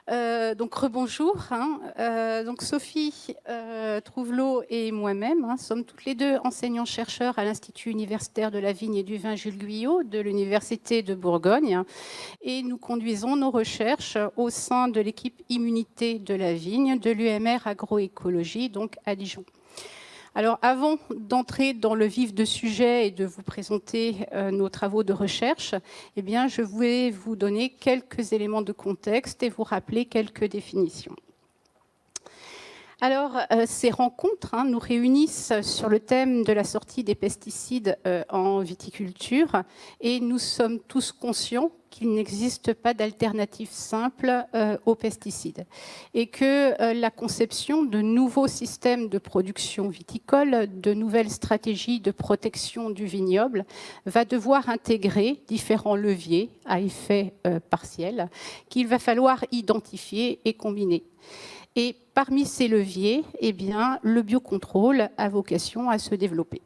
Donc rebonjour. Donc Sophie Trouvelot et moi-même sommes toutes les deux enseignants-chercheurs à l'Institut universitaire de la vigne et du vin Jules Guyot de l'Université de Bourgogne, et nous conduisons nos recherches au sein de l'équipe immunité de la vigne de l'UMR agroécologie, donc à Dijon. Alors, avant d'entrer dans le vif du sujet et de vous présenter nos travaux de recherche, eh bien, je vais vous donner quelques éléments de contexte et vous rappeler quelques définitions. Alors, ces rencontres nous réunissent sur le thème de la sortie des pesticides en viticulture, et nous sommes tous conscients qu'il n'existe pas d'alternative simple aux pesticides et que la conception de nouveaux systèmes de production viticole, de nouvelles stratégies de protection du vignoble va devoir intégrer différents leviers à effet partiel qu'il va falloir identifier et combiner. Et parmi ces leviers, eh bien, le biocontrôle a vocation à se développer.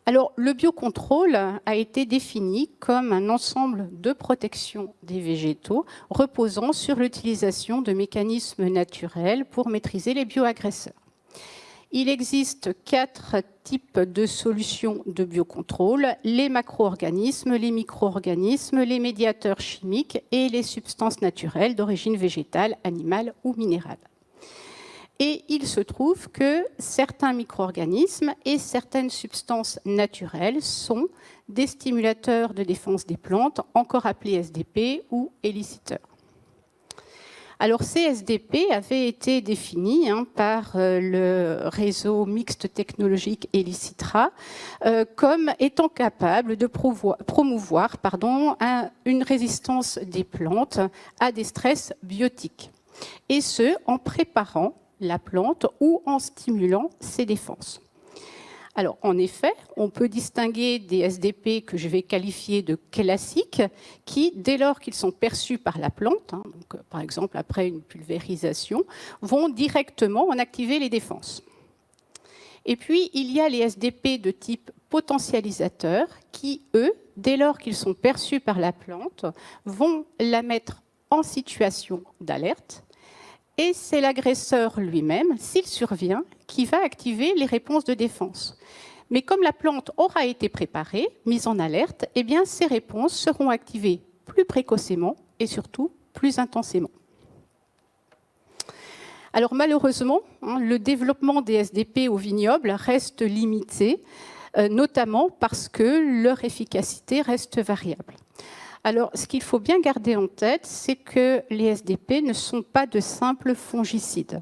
Alors, le biocontrôle a été défini comme un ensemble de protection des végétaux reposant sur l'utilisation de mécanismes naturels pour maîtriser les bioagresseurs. Il existe 4 types de solutions de biocontrôle: les macro-organismes, les micro-organismes, les médiateurs chimiques et les substances naturelles d'origine végétale, animale ou minérale. Et il se trouve que certains micro-organismes et certaines substances naturelles sont des stimulateurs de défense des plantes, encore appelés SDP ou éliciteurs. Alors, ces SDP avaient été définis par le réseau mixte technologique Elicitra comme étant capables de promouvoir une résistance des plantes à des stress biotiques, et ce, en préparant la plante ou en stimulant ses défenses. Alors, en effet, on peut distinguer des SDP que je vais qualifier de classiques, qui, dès lors qu'ils sont perçus par la plante, donc, par exemple après une pulvérisation, vont directement en activer les défenses. Et puis, il y a les SDP de type potentialisateur, qui, eux, dès lors qu'ils sont perçus par la plante, vont la mettre en situation d'alerte. Et c'est l'agresseur lui-même, s'il survient, qui va activer les réponses de défense. Mais comme la plante aura été préparée, mise en alerte, eh bien, ces réponses seront activées plus précocement et surtout plus intensément. Alors malheureusement, le développement des SDP au vignoble reste limité, notamment parce que leur efficacité reste variable. Alors, ce qu'il faut bien garder en tête, c'est que les SDP ne sont pas de simples fongicides.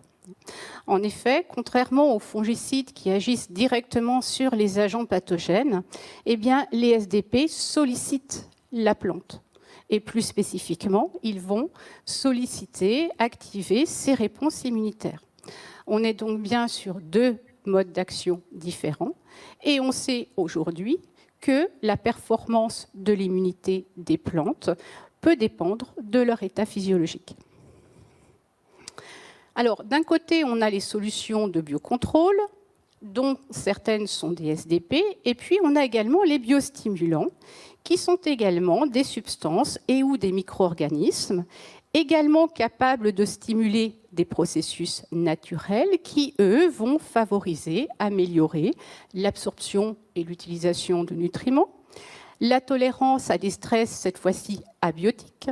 En effet, contrairement aux fongicides qui agissent directement sur les agents pathogènes, eh bien, les SDP sollicitent la plante. Et plus spécifiquement, ils vont solliciter, activer ces réponses immunitaires. On est donc bien sur 2 modes d'action différents, et on sait aujourd'hui que la performance de l'immunité des plantes peut dépendre de leur état physiologique. Alors, d'un côté, on a les solutions de biocontrôle, dont certaines sont des SDP, et puis on a également les biostimulants, qui sont également des substances et ou des micro-organismes, également capables de stimuler des processus naturels qui, eux, vont favoriser, améliorer l'absorption et l'utilisation de nutriments, la tolérance à des stress, cette fois-ci abiotiques,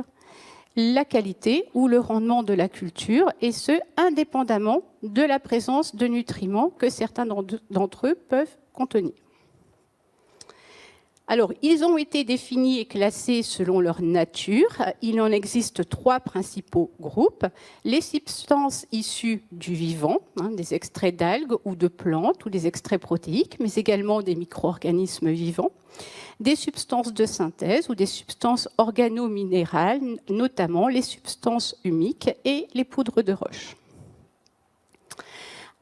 la qualité ou le rendement de la culture, et ce, indépendamment de la présence de nutriments que certains d'entre eux peuvent contenir. Alors, ils ont été définis et classés selon leur nature. Il en existe 3 principaux groupes. Les substances issues du vivant, des extraits d'algues ou de plantes ou des extraits protéiques, mais également des micro-organismes vivants. Des substances de synthèse ou des substances organominérales, notamment les substances humiques et les poudres de roche.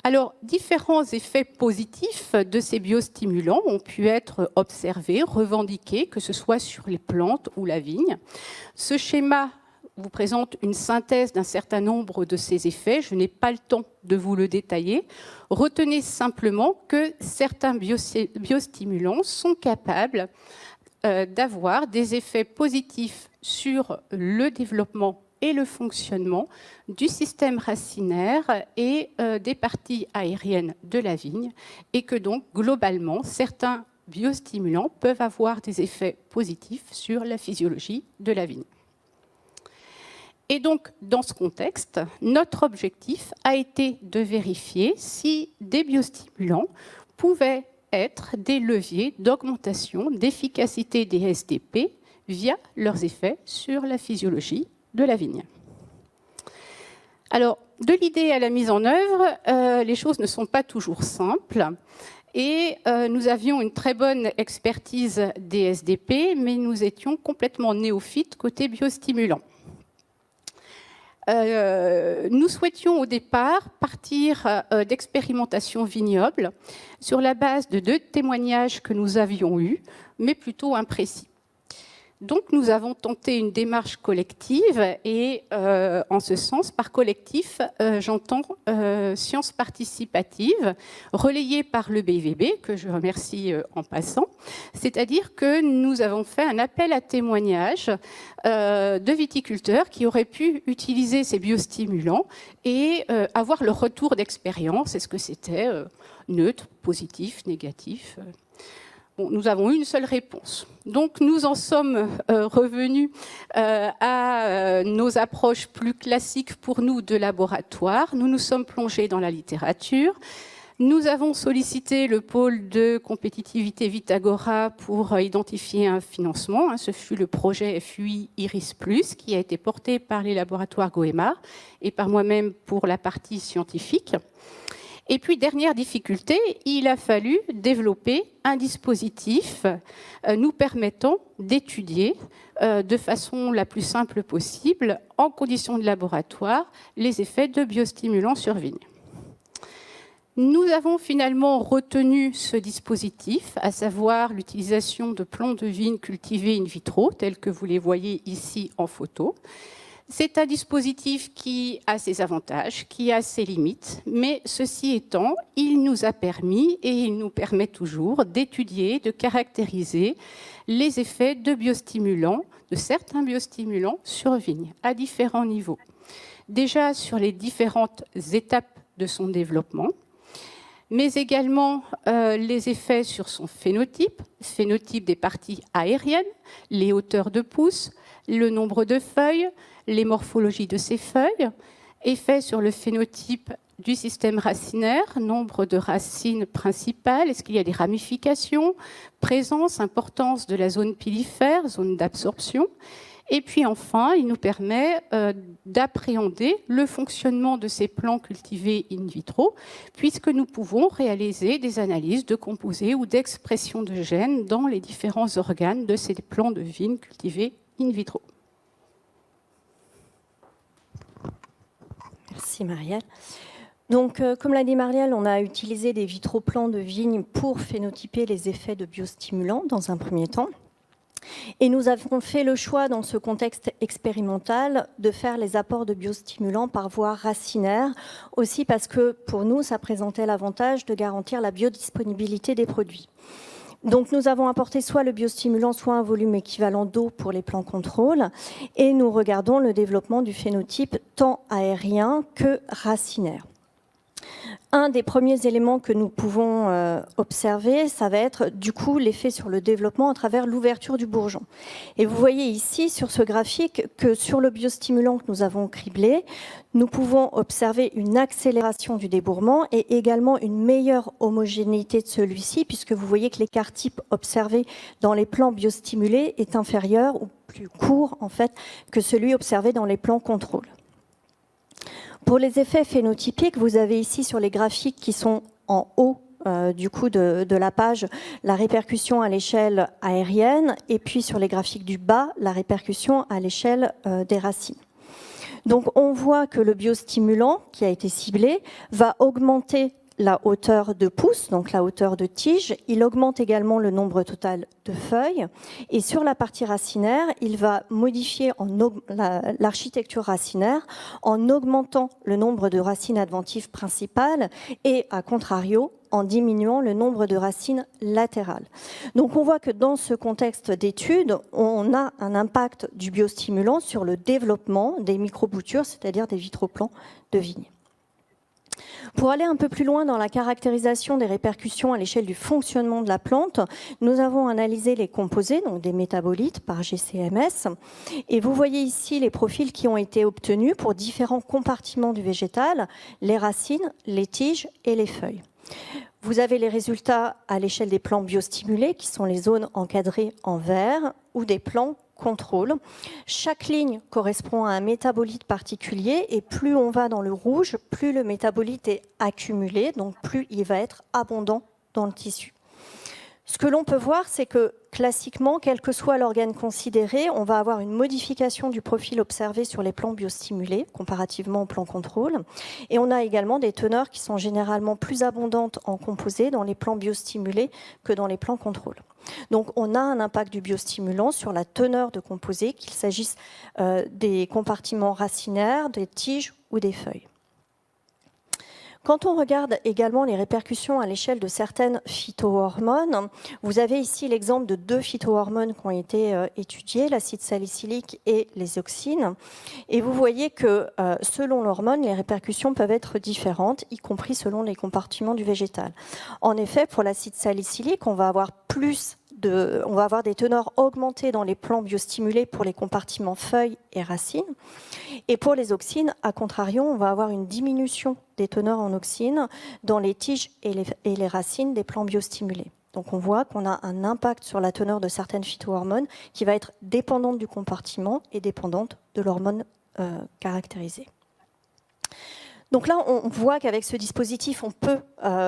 Alors, différents effets positifs de ces biostimulants ont pu être observés, revendiqués, que ce soit sur les plantes ou la vigne. Ce schéma vous présente une synthèse d'un certain nombre de ces effets. Je n'ai pas le temps de vous le détailler. Retenez simplement que certains biostimulants sont capables d'avoir des effets positifs sur le développement et le fonctionnement du système racinaire et des parties aériennes de la vigne, et que donc, globalement, certains biostimulants peuvent avoir des effets positifs sur la physiologie de la vigne. Et donc, dans ce contexte, notre objectif a été de vérifier si des biostimulants pouvaient être des leviers d'augmentation d'efficacité des SDP via leurs effets sur la physiologie de la vigne. Alors, de l'idée à la mise en œuvre, les choses ne sont pas toujours simples. Et nous avions une très bonne expertise des SDP, mais nous étions complètement néophytes côté biostimulants. Nous souhaitions au départ partir d'expérimentations vignobles sur la base de 2 témoignages que nous avions eus, mais plutôt imprécis. Donc nous avons tenté une démarche collective et en ce sens, par collectif, j'entends sciences participatives relayées par le BVB, que je remercie en passant. C'est-à-dire que nous avons fait un appel à témoignages de viticulteurs qui auraient pu utiliser ces biostimulants et avoir leur retour d'expérience. Est-ce que c'était neutre, positif, négatif ? Bon, nous avons eu une seule réponse. Donc nous en sommes revenus à nos approches plus classiques pour nous de laboratoire. Nous nous sommes plongés dans la littérature. Nous avons sollicité le pôle de compétitivité Vitagora pour identifier un financement. Ce fut le projet FUI Iris+, qui a été porté par les laboratoires Goemar et par moi-même pour la partie scientifique. Et puis, dernière difficulté, il a fallu développer un dispositif nous permettant d'étudier de façon la plus simple possible, en conditions de laboratoire, les effets de biostimulants sur vigne. Nous avons finalement retenu ce dispositif, à savoir l'utilisation de plants de vigne cultivés in vitro, tels que vous les voyez ici en photo. C'est un dispositif qui a ses avantages, qui a ses limites, mais ceci étant, il nous a permis, et il nous permet toujours, d'étudier, de caractériser les effets de biostimulants, de certains biostimulants sur vigne, à différents niveaux. Déjà sur les différentes étapes de son développement, mais également les effets sur son phénotype des parties aériennes, les hauteurs de pousse, le nombre de feuilles, les morphologies de ces feuilles, effet sur le phénotype du système racinaire, nombre de racines principales, est-ce qu'il y a des ramifications, présence, importance de la zone pilifère, zone d'absorption. Et puis enfin, il nous permet d'appréhender le fonctionnement de ces plants cultivés in vitro, puisque nous pouvons réaliser des analyses de composés ou d'expression de gènes dans les différents organes de ces plants de vigne cultivés in vitro. Merci Marielle. Donc, comme l'a dit Marielle, on a utilisé des vitroplants de vigne pour phénotyper les effets de biostimulants dans un premier temps. Et nous avons fait le choix, dans ce contexte expérimental, de faire les apports de biostimulants par voie racinaire, aussi parce que pour nous, ça présentait l'avantage de garantir la biodisponibilité des produits. Donc nous avons apporté soit le biostimulant, soit un volume équivalent d'eau pour les plans contrôle, et nous regardons le développement du phénotype tant aérien que racinaire. Un des premiers éléments que nous pouvons observer, ça va être du coup l'effet sur le développement à travers l'ouverture du bourgeon. Et vous voyez ici sur ce graphique que sur le biostimulant que nous avons criblé, nous pouvons observer une accélération du débourrement et également une meilleure homogénéité de celui-ci, puisque vous voyez que l'écart type observé dans les plants biostimulés est inférieur ou plus court en fait que celui observé dans les plants contrôle. Pour les effets phénotypiques, vous avez ici sur les graphiques qui sont en haut du coup de la page la répercussion à l'échelle aérienne et puis sur les graphiques du bas la répercussion à l'échelle des racines. Donc on voit que le biostimulant qui a été ciblé va augmenter la hauteur de pousse, donc la hauteur de tige. Il augmente également le nombre total de feuilles. Et sur la partie racinaire, il va modifier l'architecture racinaire en augmentant le nombre de racines adventives principales et, à contrario, en diminuant le nombre de racines latérales. Donc on voit que dans ce contexte d'étude, on a un impact du biostimulant sur le développement des microboutures, c'est-à-dire des vitroplans de vigne. Pour aller un peu plus loin dans la caractérisation des répercussions à l'échelle du fonctionnement de la plante, nous avons analysé les composés, donc des métabolites par GCMS. Et vous voyez ici les profils qui ont été obtenus pour différents compartiments du végétal, les racines, les tiges et les feuilles. Vous avez les résultats à l'échelle des plants biostimulés, qui sont les zones encadrées en vert, ou des plants contrôle. Chaque ligne correspond à un métabolite particulier et plus on va dans le rouge, plus le métabolite est accumulé, donc plus il va être abondant dans le tissu. Ce que l'on peut voir, c'est que classiquement, quel que soit l'organe considéré, on va avoir une modification du profil observé sur les plants biostimulés, comparativement aux plants contrôle. Et on a également des teneurs qui sont généralement plus abondantes en composés dans les plants biostimulés que dans les plants contrôle. Donc on a un impact du biostimulant sur la teneur de composés, qu'il s'agisse des compartiments racinaires, des tiges ou des feuilles. Quand on regarde également les répercussions à l'échelle de certaines phytohormones, vous avez ici l'exemple de 2 phytohormones qui ont été étudiées, l'acide salicylique et les auxines. Et vous voyez que selon l'hormone, les répercussions peuvent être différentes, y compris selon les compartiments du végétal. En effet, pour l'acide salicylique, on va avoir des teneurs augmentées dans les plants biostimulés pour les compartiments feuilles et racines. Et pour les auxines, à contrario, on va avoir une diminution des teneurs en auxines dans les tiges et les racines des plants biostimulés. Donc on voit qu'on a un impact sur la teneur de certaines phytohormones qui va être dépendante du compartiment et dépendante de l'hormone caractérisée. Donc là, on voit qu'avec ce dispositif, on peut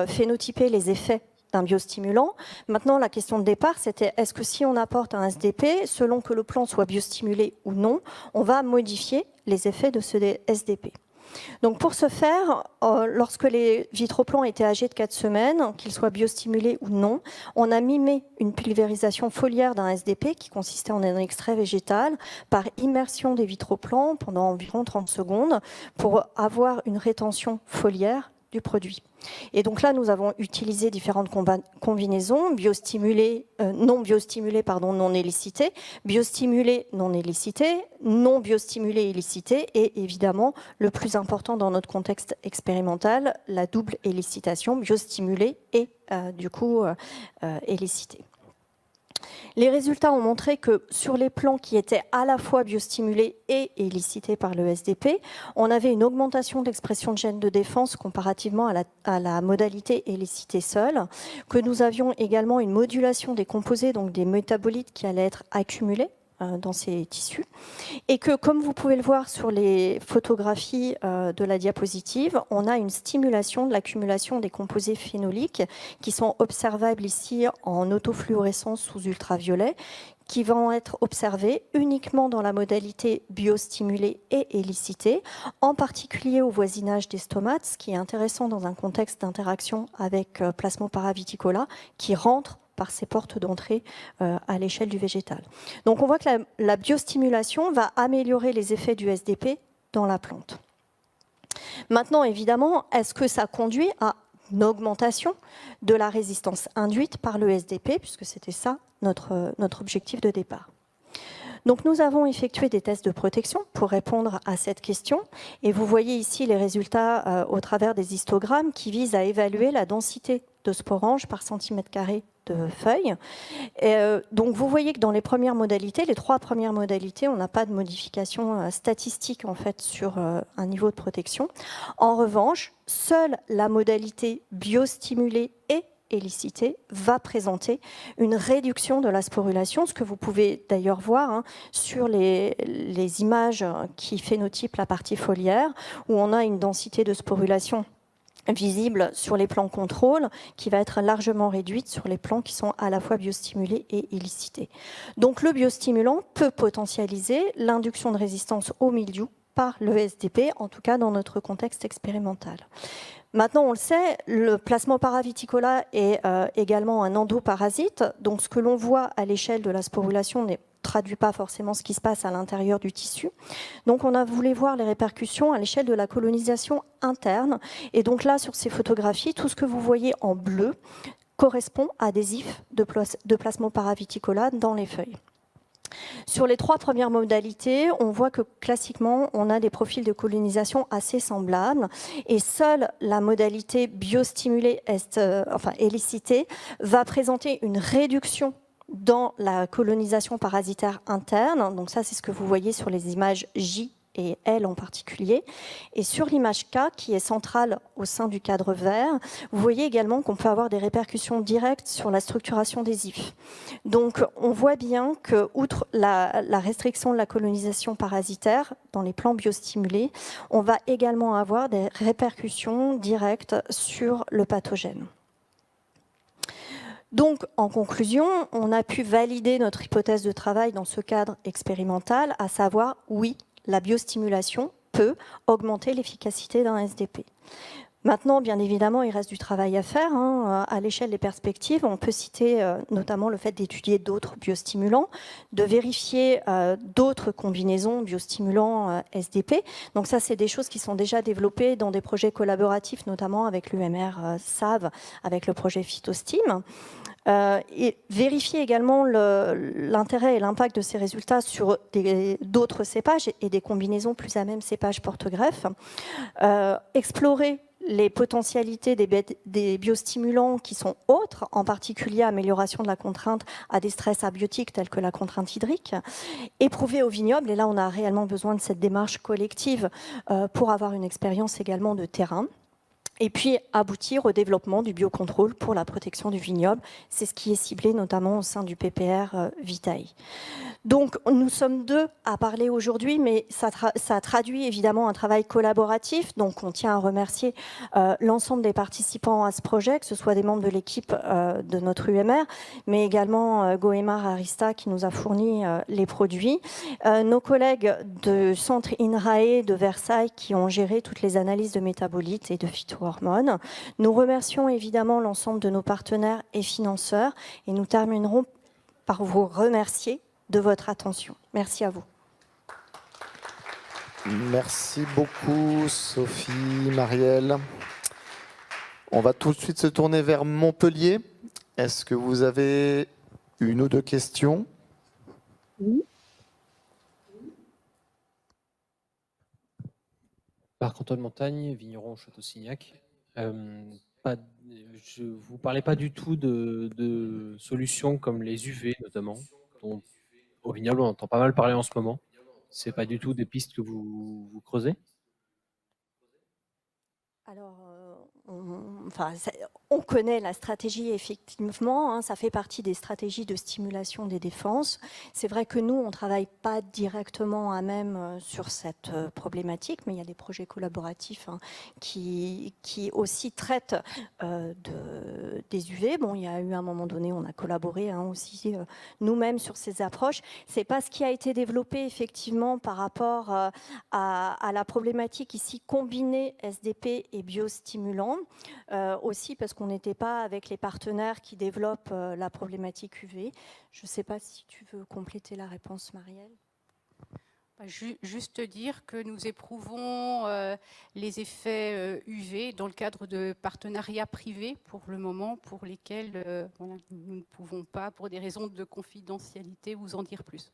phénotyper les effets d'un biostimulant. Maintenant, la question de départ, c'était est-ce que si on apporte un SDP, selon que le plant soit biostimulé ou non, on va modifier les effets de ce SDP. Donc pour ce faire, lorsque les vitroplants étaient âgés de 4 semaines, qu'ils soient biostimulés ou non, on a mimé une pulvérisation foliaire d'un SDP qui consistait en un extrait végétal par immersion des vitroplants pendant environ 30 secondes pour avoir une rétention foliaire du produit. Et donc là, nous avons utilisé différentes combinaisons, non biostimulées, non élicitées, biostimulées, non élicitées, non biostimulées, élicitées, et évidemment, le plus important dans notre contexte expérimental, la double élicitation, biostimulée et élicitée. Les résultats ont montré que sur les plants qui étaient à la fois biostimulés et élicités par le SDP, on avait une augmentation de l'expression de gènes de défense comparativement à la modalité élicitée seule, que nous avions également une modulation des composés, donc des métabolites qui allaient être accumulés dans ces tissus, et que, comme vous pouvez le voir sur les photographies de la diapositive, on a une stimulation de l'accumulation des composés phénoliques qui sont observables ici en autofluorescence sous ultraviolet, qui vont être observés uniquement dans la modalité biostimulée et élicitée, en particulier au voisinage des stomates, ce qui est intéressant dans un contexte d'interaction avec Plasmopara viticola, qui rentre par ces portes d'entrée à l'échelle du végétal. Donc on voit que la biostimulation va améliorer les effets du SDP dans la plante. Maintenant, évidemment, est-ce que ça conduit à une augmentation de la résistance induite par le SDP, puisque c'était ça notre objectif de départ. Donc nous avons effectué des tests de protection pour répondre à cette question, et vous voyez ici les résultats au travers des histogrammes qui visent à évaluer la densité de sporanges par centimètre carré de feuilles. Donc vous voyez que dans les premières modalités, les 3 premières modalités, on n'a pas de modification statistique en fait sur un niveau de protection. En revanche, seule la modalité biostimulée et élicitée va présenter une réduction de la sporulation, ce que vous pouvez d'ailleurs voir sur les images qui phénotypent la partie foliaire, où on a une densité de sporulation visible sur les plants contrôle, qui va être largement réduite sur les plants qui sont à la fois biostimulés et élicités. Donc le biostimulant peut potentialiser l'induction de résistance au mildiou par le SDP, en tout cas dans notre contexte expérimental. Maintenant, on le sait, le Plasmopara viticola est également un endoparasite. Donc, ce que l'on voit à l'échelle de la sporulation ne traduit pas forcément ce qui se passe à l'intérieur du tissu. Donc, on a voulu voir les répercussions à l'échelle de la colonisation interne. Et donc là, sur ces photographies, tout ce que vous voyez en bleu correspond à des ifs de Plasmopara viticola dans les feuilles. Sur les 3 premières modalités, on voit que classiquement, on a des profils de colonisation assez semblables et seule la modalité biostimulée, élicitée, va présenter une réduction dans la colonisation parasitaire interne. Donc ça, c'est ce que vous voyez sur les images J et L en particulier. Et sur l'image K, qui est centrale au sein du cadre vert, vous voyez également qu'on peut avoir des répercussions directes sur la structuration des ifs. Donc on voit bien que, outre la restriction de la colonisation parasitaire dans les plants biostimulés, on va également avoir des répercussions directes sur le pathogène. Donc, en conclusion, on a pu valider notre hypothèse de travail dans ce cadre expérimental, à savoir, oui, la biostimulation peut augmenter l'efficacité d'un SDP. Maintenant, bien évidemment, il reste du travail à faire. À l'échelle des perspectives, on peut citer notamment le fait d'étudier d'autres biostimulants, de vérifier d'autres combinaisons biostimulants SDP. Donc ça, c'est des choses qui sont déjà développées dans des projets collaboratifs, notamment avec l'UMR SAV, avec le projet Phytostim. Et vérifier également l'intérêt et l'impact de ces résultats sur d'autres cépages et des combinaisons plus à même cépages porte-greffe. Explorer les potentialités des biostimulants qui sont autres, en particulier amélioration de la contrainte à des stress abiotiques tels que la contrainte hydrique, éprouver au vignoble, et là on a réellement besoin de cette démarche collective pour avoir une expérience également de terrain. Et puis aboutir au développement du biocontrôle pour la protection du vignoble. C'est ce qui est ciblé notamment au sein du PPR Vitae. Donc nous sommes 2 à parler aujourd'hui, mais ça traduit évidemment un travail collaboratif. Donc on tient à remercier l'ensemble des participants à ce projet, que ce soit des membres de l'équipe de notre UMR, mais également Goemar Arista qui nous a fourni les produits. Nos collègues du centre INRAE de Versailles qui ont géré toutes les analyses de métabolites et de phytohormones. Nous remercions évidemment l'ensemble de nos partenaires et financeurs et nous terminerons par vous remercier de votre attention. Merci à vous. Merci beaucoup Sophie, Marielle. On va tout de suite se tourner vers Montpellier. Est-ce que vous avez une ou deux questions? Oui. Marc-Antoine Montagne, vigneron au Château-Signac. Je ne vous parlais pas du tout de solutions comme les UV notamment, dont au vignoble on entend pas mal parler en ce moment. Ce n'est pas du tout des pistes que vous creusez? Alors, on connaît la stratégie effectivement, ça fait partie des stratégies de stimulation des défenses. C'est vrai que nous, on ne travaille pas directement à même sur cette problématique, mais il y a des projets collaboratifs qui aussi traitent des UV. Bon, il y a eu un moment donné, on a collaboré aussi nous-mêmes sur ces approches. Ce n'est pas ce qui a été développé effectivement par rapport à la problématique ici combinée SDP et biostimulants, aussi parce qu'on n'était pas avec les partenaires qui développent la problématique UV. Je ne sais pas si tu veux compléter la réponse, Marielle. Juste dire que nous éprouvons les effets UV dans le cadre de partenariats privés pour le moment, pour lesquels nous ne pouvons pas, pour des raisons de confidentialité, vous en dire plus.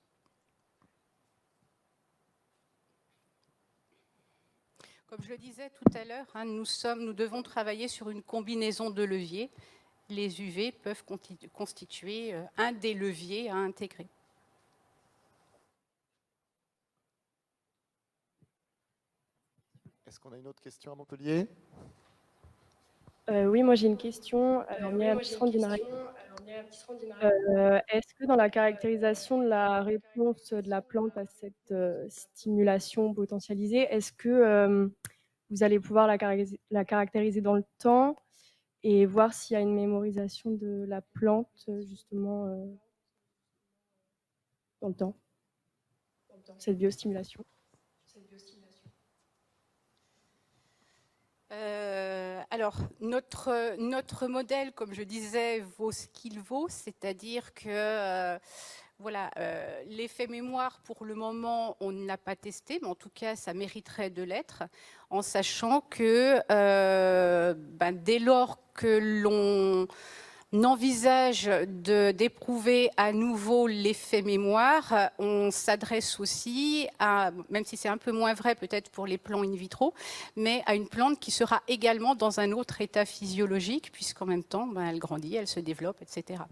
Comme je le disais tout à l'heure, nous devons travailler sur une combinaison de leviers. Les UV peuvent constituer un des leviers à intégrer. Est-ce qu'on a une autre question à Montpellier? Oui, moi j'ai une question. Est-ce que dans la caractérisation de la réponse de la plante à cette stimulation potentialisée, est-ce que vous allez pouvoir la caractériser dans le temps et voir s'il y a une mémorisation de la plante justement dans le temps, cette biostimulation? Alors, notre modèle, comme je disais, vaut ce qu'il vaut, c'est-à-dire que voilà, l'effet mémoire, pour le moment, on ne l'a pas testé, mais en tout cas, ça mériterait de l'être, en sachant que dès lors que l'on envisage d'éprouver à nouveau l'effet mémoire, on s'adresse aussi à, même si c'est un peu moins vrai peut-être pour les plants in vitro, mais à une plante qui sera également dans un autre état physiologique, puisqu'en même temps, elle grandit, elle se développe, etc.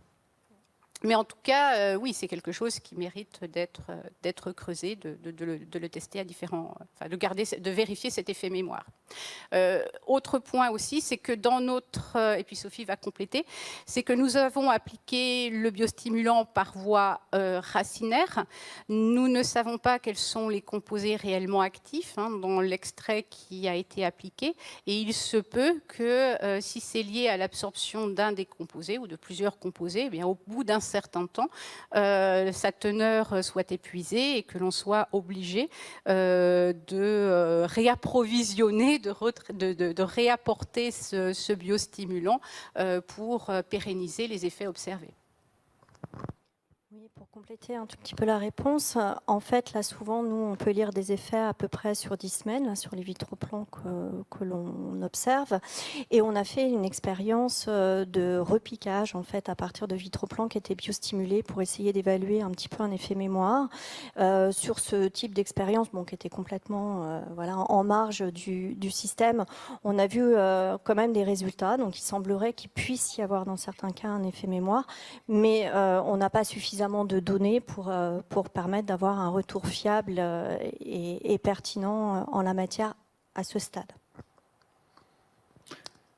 Mais en tout cas, oui, c'est quelque chose qui mérite d'être creusé, de le tester à différents, enfin, de vérifier cet effet mémoire. Autre point aussi, c'est que dans notre, et puis Sophie va compléter, c'est que nous avons appliqué le biostimulant par voie racinaire. Nous ne savons pas quels sont les composés réellement actifs dans l'extrait qui a été appliqué, et il se peut que si c'est lié à l'absorption d'un des composés ou de plusieurs composés, eh bien, au bout d'un certain temps, sa teneur soit épuisée et que l'on soit obligé de réapprovisionner, de réapporter ce biostimulant pour pérenniser les effets observés. Oui, pour compléter un tout petit peu la réponse, en fait, là, souvent, nous, on peut lire des effets à peu près sur 10 semaines, là, sur les vitroplans que l'on observe. Et on a fait une expérience de repiquage, en fait, à partir de vitroplans qui étaient biostimulés pour essayer d'évaluer un petit peu un effet mémoire. Sur ce type d'expérience, qui était complètement en marge du système, on a vu quand même des résultats. Donc, il semblerait qu'il puisse y avoir, dans certains cas, un effet mémoire. Mais on n'a pas suffisamment de données pour permettre d'avoir un retour fiable et pertinent en la matière à ce stade.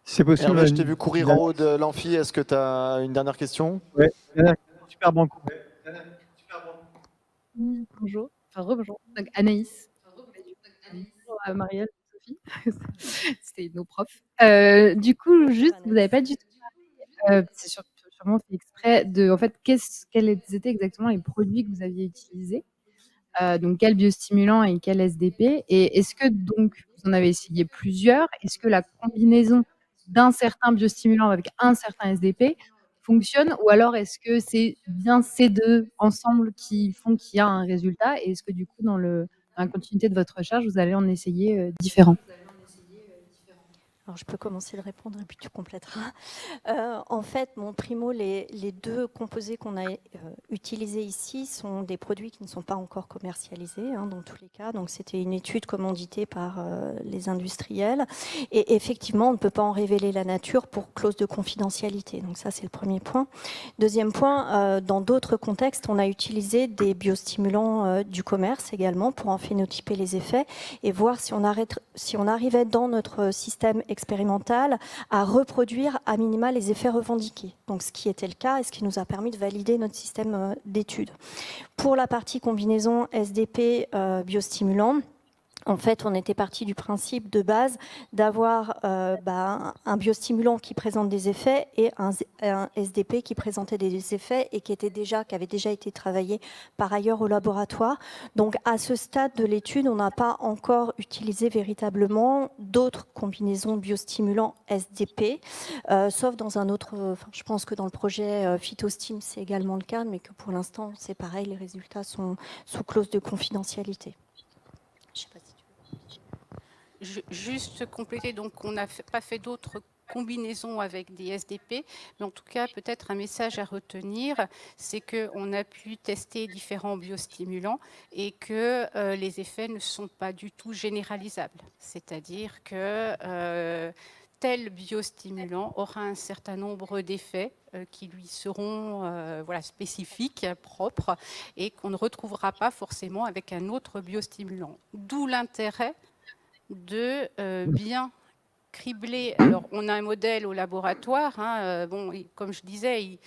C'est possible. Hervé, je t'ai vu courir en haut de l'amphi. Est-ce que tu as une dernière question? Oui, super bon coup. Oui, bonjour. Enfin, rebonjour. Donc, Anaïs. Bonjour, Marielle, Sophie. C'était nos profs. Du coup, juste, vous n'avez pas du tout parlé, c'est sûrement fait exprès, de en fait, quels étaient exactement les produits que vous aviez utilisés, donc quel biostimulant et quel SDP, et est-ce que donc vous en avez essayé plusieurs? Est-ce que la combinaison d'un certain biostimulant avec un certain SDP fonctionne, ou alors est-ce que c'est bien ces deux ensemble qui font qu'il y a un résultat, et est-ce que du coup dans la continuité de votre recherche vous allez en essayer différents? Alors, je peux commencer de répondre et puis tu compléteras. En fait, mon primo, les deux composés qu'on a utilisés ici sont des produits qui ne sont pas encore commercialisés, dans tous les cas. Donc, c'était une étude commanditée par les industriels. Et effectivement, on ne peut pas en révéler la nature pour clause de confidentialité. Donc, ça, c'est le premier point. Deuxième point, dans d'autres contextes, on a utilisé des biostimulants du commerce également pour en phénotyper les effets et voir si on arrivait dans notre système expérimental à reproduire à minima les effets revendiqués. Donc, ce qui était le cas et ce qui nous a permis de valider notre système d'études. Pour la partie combinaison SDP biostimulant, en fait, on était parti du principe de base d'avoir un biostimulant qui présente des effets et un SDP qui présentait des effets et qui avait déjà été travaillé par ailleurs au laboratoire. Donc, à ce stade de l'étude, on n'a pas encore utilisé véritablement d'autres combinaisons biostimulants SDP, sauf dans un autre. Je pense que dans le projet PhytoStim, c'est également le cas, mais que pour l'instant, c'est pareil, les résultats sont sous clause de confidentialité. Je sais pas si Juste compléter, donc on n'a pas fait d'autres combinaisons avec des SDP, mais en tout cas peut-être un message à retenir, c'est qu'on a pu tester différents biostimulants et que les effets ne sont pas du tout généralisables, c'est-à-dire que tel biostimulant aura un certain nombre d'effets qui lui seront spécifiques, propres, et qu'on ne retrouvera pas forcément avec un autre biostimulant. D'où l'intérêt de bien cribler. Alors, on a un modèle au laboratoire. Comme je disais,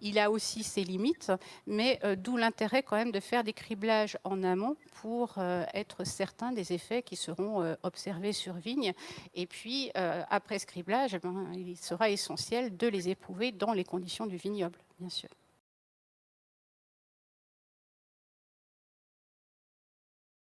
il a aussi ses limites, mais d'où l'intérêt quand même de faire des criblages en amont pour être certain des effets qui seront observés sur vigne. Et puis, après ce criblage, il sera essentiel de les éprouver dans les conditions du vignoble, bien sûr.